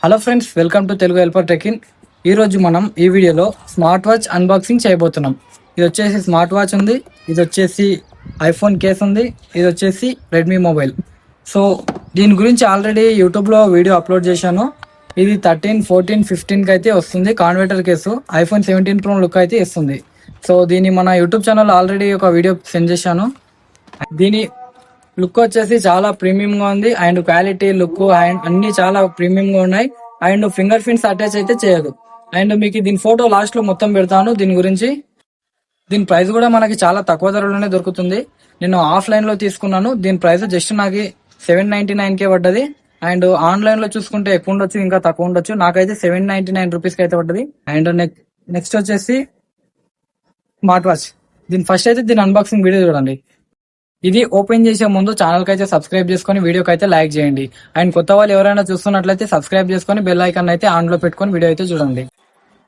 Hello friends, welcome to Telugu helper tech in. ఈరోజు మనం ఈ వీడియోలో స్మార్ట్ వాచ్ అన్బాక్సింగ్ చేయబోతున్నాం. ఇది వచ్చేసి స్మార్ట్ వాచ్ ఉంది, ఇది వచ్చేసి ఐఫోన్ కేస్ ఉంది, ఇది వచ్చేసి రెడ్మీ మొబైల్. సో దీని గురించి ఆల్రెడీ యూట్యూబ్లో వీడియో అప్లోడ్ చేశాను. ఇది 13, 14, 15కి అయితే వస్తుంది. కాన్వర్టర్ కేసు ఐఫోన్ 17 Pro లుక్ అయితే ఇస్తుంది. సో దీన్ని మన యూట్యూబ్ ఛానల్ ఆల్రెడీ ఒక వీడియో సెండ్ చేశాను. దీని లుక్ వచ్చేసి చాలా ప్రీమియం గా ఉంది అండ్ క్వాలిటీ లుక్ అండ్ అన్ని చాలా ప్రీమియం గా ఉన్నాయి. అండ్ ఫింగర్ ప్రింట్స్ అటాచ్ అయితే చేయదు. అండ్ మీకు దీని ఫోటో లాస్ట్ లో మొత్తం పెడతాను. దీని గురించి దీని ప్రైస్ కూడా మనకి చాలా తక్కువ ధరలోనే దొరుకుతుంది. నేను ఆఫ్లైన్ లో తీసుకున్నాను. దీని ప్రైస్ జస్ట్ నాకు 799 పడ్డది. అండ్ ఆన్లైన్ లో చూసుకుంటే ఎక్కువ ఉండొచ్చు, ఇంకా తక్కువ ఉండొచ్చు. నాకైతే 799 రూపీస్ కి అయితే పడ్డది. అండ్ నెక్స్ట్ వచ్చేసి స్మార్ట్ వాచ్. ఫస్ట్ అయితే దీని అన్బాక్సింగ్ వీడియో చూడండి. ఇది ఓపెన్ చేసే ముందు ఛానల్ కి అయితే సబ్స్క్రైబ్ చేసుకుని వీడియోకి అయితే లైక్ చేయండి. అండ్ కొత్త వాళ్ళు ఎవరైనా చూస్తున్నట్లయితే సబ్స్క్రైబ్ చేసుకుని బెల్ ఐకాన్ అయితే ఆన్ లో పెట్టుకుని వీడియో అయితే చూడండి.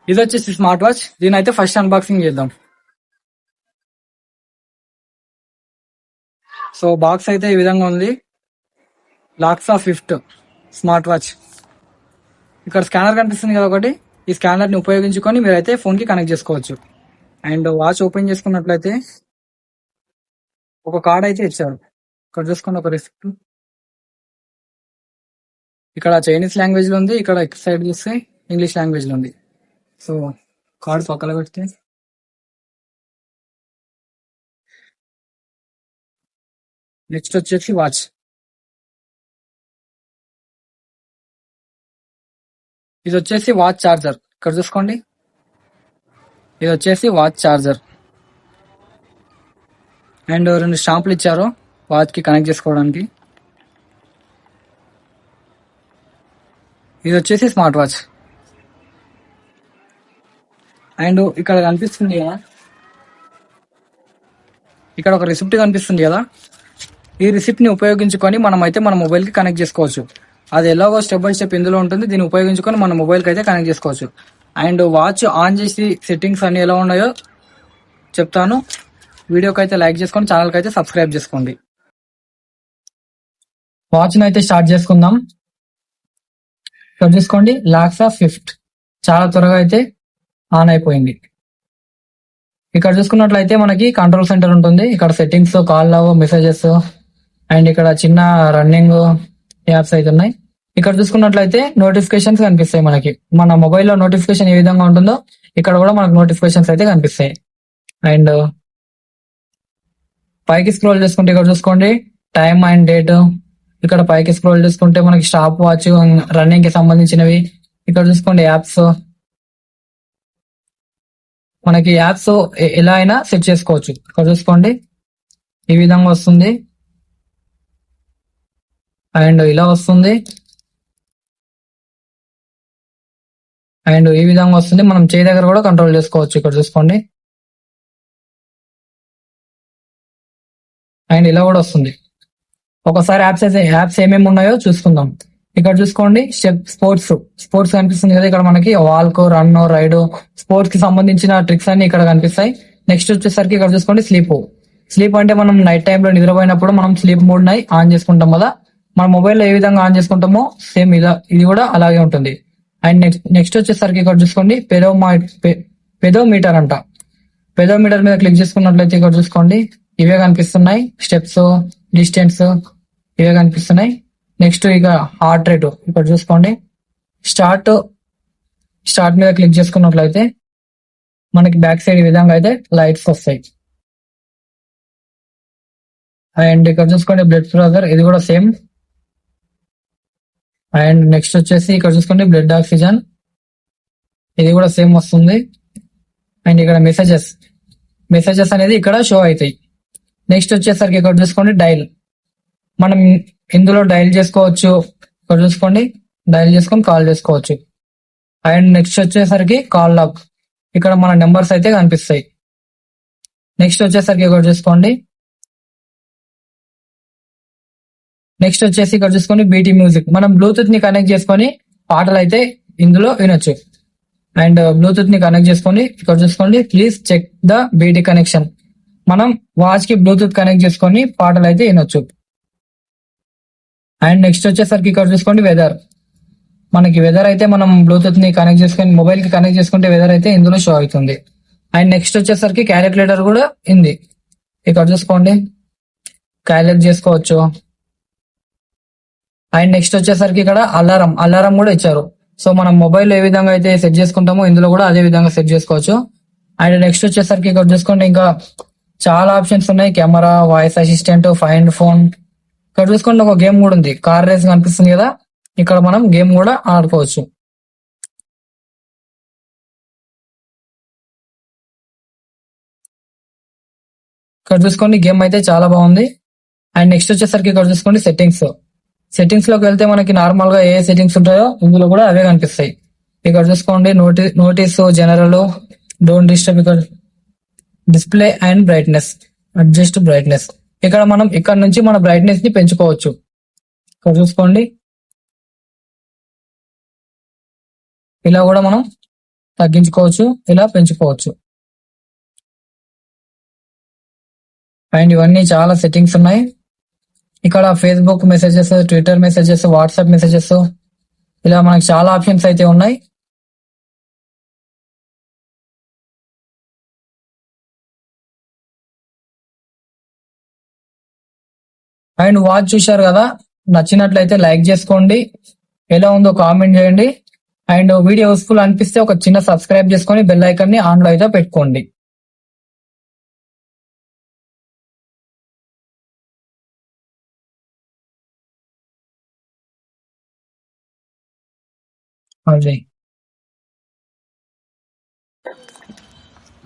ఇది వచ్చేసి స్మార్ట్ వాచ్. దీని అయితే ఫస్ట్ అన్బాక్సింగ్ చేద్దాం. సో బాక్స్ అయితే ఈ విధంగా ఉంది. లాక్స్ ఆఫ్ ఫిఫ్ట్ స్మార్ట్ వాచ్. ఇక్కడ స్కానర్ కనిపిస్తుంది కదా ఒకటి. ఈ స్కానర్ ని ఉపయోగించుకొని మీరైతే ఫోన్ కి కనెక్ట్ చేసుకోవచ్చు. అండ్ వాచ్ ఓపెన్ చేసుకున్నట్లయితే ఒక కార్డ్ అయితే ఇచ్చారు. ఇక్కడ చూసుకోండి, ఒక రిసిప్ట్. ఇక్కడ చైనీస్ లాంగ్వేజ్ లో ఉంది, ఇక్కడ సైడ్ చూస్తే ఇంగ్లీష్ లాంగ్వేజ్ లో ఉంది. సో కార్డ్ పక్కన పెడితే నెక్స్ట్ వచ్చేసి వాచ్. ఇది వచ్చేసి వాచ్ చార్జర్. ఇక్కడ చూసుకోండి, ఇది వచ్చేసి వాచ్ చార్జర్. అండ్ 2 స్టాంపులు ఇచ్చారు వాచ్ కి కనెక్ట్ చేసుకోవడానికి. ఇది వచ్చేసి స్మార్ట్ వాచ్. అండ్ ఇక్కడ కనిపిస్తుంది కదా, ఇక్కడ ఒక రిసిప్ట్ కనిపిస్తుంది కదా. ఈ రిసిప్ట్ ని ఉపయోగించుకొని మనం అయితే మన మొబైల్ కి కనెక్ట్ చేసుకోవచ్చు. అది ఎలాగో స్టెప్ బై స్టెప్ ఇందులో ఉంటుంది. దీన్ని ఉపయోగించుకొని మన మొబైల్ కి అయితే కనెక్ట్ చేసుకోవచ్చు. అండ్ వాచ్ ఆన్ చేసి సెట్టింగ్స్ అన్ని ఎలా ఉన్నాయో చెప్తాను. వీడియోకి అయితే లైక్ చేసుకొని ఛానల్కి అయితే సబ్స్క్రైబ్ చేసుకోండి. వాచ్ అయితే స్టార్ట్ చేసుకుందాం. ఇక్కడ చూసుకోండి, లాక్స్ ఆఫ్ ఫిఫ్ట్. చాలా త్వరగా అయితే ఆన్ అయిపోయింది. ఇక్కడ చూసుకున్నట్లయితే మనకి కంట్రోల్ సెంటర్ ఉంటుంది. ఇక్కడ settings, call love, messages and ఇక్కడ చిన్న రన్నింగ్ యాప్స్ అయితే ఉన్నాయి. ఇక్కడ చూసుకున్నట్లయితే నోటిఫికేషన్స్ కనిపిస్తాయి. మనకి మన మొబైల్లో నోటిఫికేషన్ ఏ విధంగా ఉంటుందో ఇక్కడ కూడా మనకు నోటిఫికేషన్స్ అయితే కనిపిస్తాయి. అండ్ పైకి స్క్రోల్ చేసుకుంటే ఇక్కడ చూసుకోండి టైం అండ్ డేట్. ఇక్కడ పైకి స్క్రోల్ చేసుకుంటే మనకి స్టాప్ వాచ్, రన్నింగ్ కి సంబంధించినవి. ఇక్కడ చూసుకోండి యాప్స్. మనకి యాప్స్ ఎలా అయినా సెట్ చేసుకోవచ్చు. ఇక్కడ చూసుకోండి ఈ విధంగా వస్తుంది అండ్ ఇలా వస్తుంది అండ్ ఈ విధంగా వస్తుంది. మనం చేయి దగ్గర కూడా కంట్రోల్ చేసుకోవచ్చు. ఇక్కడ చూసుకోండి అండ్ ఇలా కూడా వస్తుంది. ఒకసారి యాప్స్ ఏమేమి ఉన్నాయో చూసుకుందాం. ఇక్కడ చూసుకోండి స్పోర్ట్స్ కనిపిస్తుంది కదా. ఇక్కడ మనకి వాల్క్, రన్, రైడ్, స్పోర్ట్స్ కి సంబంధించిన ట్రిక్స్ అన్ని ఇక్కడ కనిపిస్తాయి. నెక్స్ట్ వచ్చేసరికి ఇక్కడ చూసుకోండి స్లీప్ అంటే మనం నైట్ టైంలో నిద్రపోయినప్పుడు మనం స్లీప్ మోడ్ ని ఆన్ చేసుకుంటాం కదా. మన మొబైల్లో ఏ విధంగా ఆన్ చేసుకుంటామో సేమ్ ఇది కూడా అలాగే ఉంటుంది. అండ్ నెక్స్ట్ వచ్చేసరికి ఇక్కడ చూసుకోండి పెదోమీటర్ అంట. పెదోమీటర్ మీద క్లిక్ చేసుకున్నట్లయితే ఇక్కడ చూసుకోండి ఇవే కనిపిస్తున్నాయి. స్టెప్స్, డిస్టెన్స్ ఇవే కనిపిస్తున్నాయి. నెక్స్ట్ ఇక హార్ట్ రేట్. ఇక్కడ చూసుకోండి స్టార్ట్ మీద క్లిక్ చేసుకున్నట్లయితే మనకి బ్యాక్ సైడ్ ఈ విధంగా అయితే లైట్స్ వస్తాయి. అండ్ ఇక్కడ చూసుకోండి బ్లడ్ ప్రెషర్, ఇది కూడా సేమ్. అండ్ నెక్స్ట్ వచ్చేసి ఇక్కడ చూసుకోండి బ్లడ్ ఆక్సిజన్, ఇది కూడా సేమ్ వస్తుంది. అండ్ ఇక్కడ మెసేజెస్ అనేది ఇక్కడ షో అవుతాయి. నెక్స్ట్ వచ్చేసరికి ఇక్కడ చూసుకోండి డైల్. మనం ఇందులో డైల్ చేసుకోవచ్చు. ఇక్కడ చూసుకోండి డైల్ చేసుకొని కాల్ చేసుకోవచ్చు. అండ్ నెక్స్ట్ వచ్చేసరికి కాల్ లాగ్. ఇక్కడ మన నెంబర్స్ అయితే కనిపిస్తాయి. నెక్స్ట్ వచ్చేసరికి ఇక్కడ చూసుకోండి నెక్స్ట్ వచ్చేసి ఇక్కడ చూసుకోండి బీటీ మ్యూజిక్. మనం బ్లూటూత్ ని కనెక్ట్ చేసుకొని పాటలు అయితే ఇందులో వినొచ్చు. అండ్ బ్లూటూత్ ని కనెక్ట్ చేసుకొని ఇక్కడ చూసుకోండి please check the BT connection. మనం వాచ్ కి బ్లూటూత్ కనెక్ట్ చేసుకొని పాటలు అయితే వినొచ్చు. అండ్ నెక్స్ట్ వచ్చేసరికి ఇక్కడ చూసుకోండి వెదర్. మనకి వెదర్ అయితే మనం బ్లూటూత్ ని కనెక్ట్ చేసుకుని మొబైల్ కి కనెక్ట్ చేసుకుంటే వెదర్ అయితే ఇందులో షో అవుతుంది. అండ్ నెక్స్ట్ వచ్చేసరికి క్యాలిక్యులేటర్ కూడా ఉంది. ఇక్కడ చూసుకోండి, క్యాలిక్యులేట్ చేసుకోవచ్చు. అండ్ నెక్స్ట్ వచ్చేసరికి ఇక్కడ అలారం కూడా ఇచ్చారు. సో మనం మొబైల్ ఏ విధంగా అయితే సెట్ చేసుకుంటామో ఇందులో కూడా అదే విధంగా సెట్ చేసుకోవచ్చు. అండ్ నెక్స్ట్ వచ్చేసరికి ఇక్కడ చూసుకోండి, ఇంకా చాలా ఆప్షన్స్ ఉన్నాయి. Camera, voice assistant, find phone. ఇక్కడ చూసుకోండి, ఒక గేమ్ కూడా ఉంది. కార్ రేస్ కనిపిస్తుంది కదా, ఇక్కడ మనం గేమ్ కూడా ఆడుకోవచ్చు. ఇక్కడ చూసుకోండి, గేమ్ అయితే చాలా బాగుంది. అండ్ నెక్స్ట్ వచ్చేసరికి ఇక్కడ చూసుకోండి సెట్టింగ్స్ లోకి వెళ్తే మనకి నార్మల్ గా ఏ సెట్టింగ్స్ ఉంటాయో ఇందులో కూడా అవే కనిపిస్తాయి. ఇక్కడ చూసుకోండి, నోటీస్, జనరల్, డోంట్ డిస్టర్బ్, ఇక్కడ display and brightness, adjust brightness. ఇక్కడ మనం ఇక్కడ నుంచి మన బ్రైట్నెస్ ని పెంచుకోవచ్చు. ఇక్కడ చూసుకోండి, ఇలా కూడా మనం తగ్గించుకోవచ్చు, ఇలా పెంచుకోవచ్చు. అండ్ ఇవన్నీ చాలా సెట్టింగ్స్ ఉన్నాయి. ఇక్కడ Facebook messages, Twitter messages, WhatsApp messages, ఇలా మనకి చాలా ఆప్షన్స్ అయితే ఉన్నాయి. అండ్ వాచ్ చూశారు కదా, నచ్చినట్లయితే లైక్ చేసుకోండి, ఎలా ఉందో కామెంట్ చేయండి. అండ్ వీడియో యూస్ఫుల్ అనిపిస్తే ఒక చిన్న సబ్స్క్రైబ్ చేసుకొని బెల్ ఐకాన్ ని ఆన్ లో అయితే పెట్టుకోండి. అదే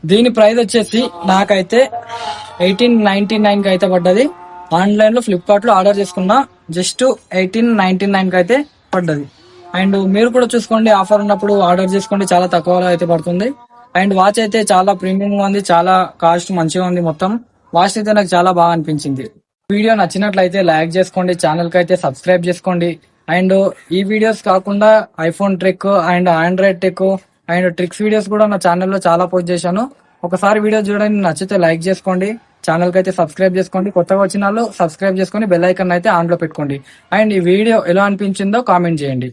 దీని ప్రైస్ వచ్చేసి నాకైతే 1899 కి అయితే పడ్డది. ఆన్లైన్ లో ఫ్లిప్కార్ట్ లో ఆర్డర్ చేసుకున్నా, జస్ట్ 1899 కి అయితే పడ్డది. అండ్ మీరు కూడా చూసుకోండి, ఆఫర్ ఉన్నప్పుడు ఆర్డర్ చేసుకోండి, చాలా తక్కువలో అయితే పడుతుంది. అండ్ వాచ్ అయితే చాలా ప్రీమియం గా ఉంది, చాలా కాస్ట్ మంచిగా ఉంది. మొత్తం వాచ్ అయితే నాకు చాలా బాగా అనిపించింది. వీడియో నచ్చినట్లయితే లైక్ చేసుకోండి, ఛానల్ కి అయితే సబ్స్క్రైబ్ చేసుకోండి. అండ్ ఈ వీడియోస్ కాకుండా iPhone trick and Android tech and tricks videos కూడా నా ఛానల్లో చాలా పోస్ట్ చేశాను. ఒకసారి వీడియో చూడండి, నచ్చితే లైక్ చేసుకోండి, ఛానల్ కి అయితే సబ్స్క్రైబ్ చేసుకోండి. కొత్తగా వచ్చిన వాళ్ళు సబ్స్క్రైబ్ చేసుకొని బెల్ ఐకాన్ అయితే ఆన్ లో పెట్టుకోండి. అండ్ ఈ వీడియో ఎలా అనిపించిందో కామెంట్ చేయండి.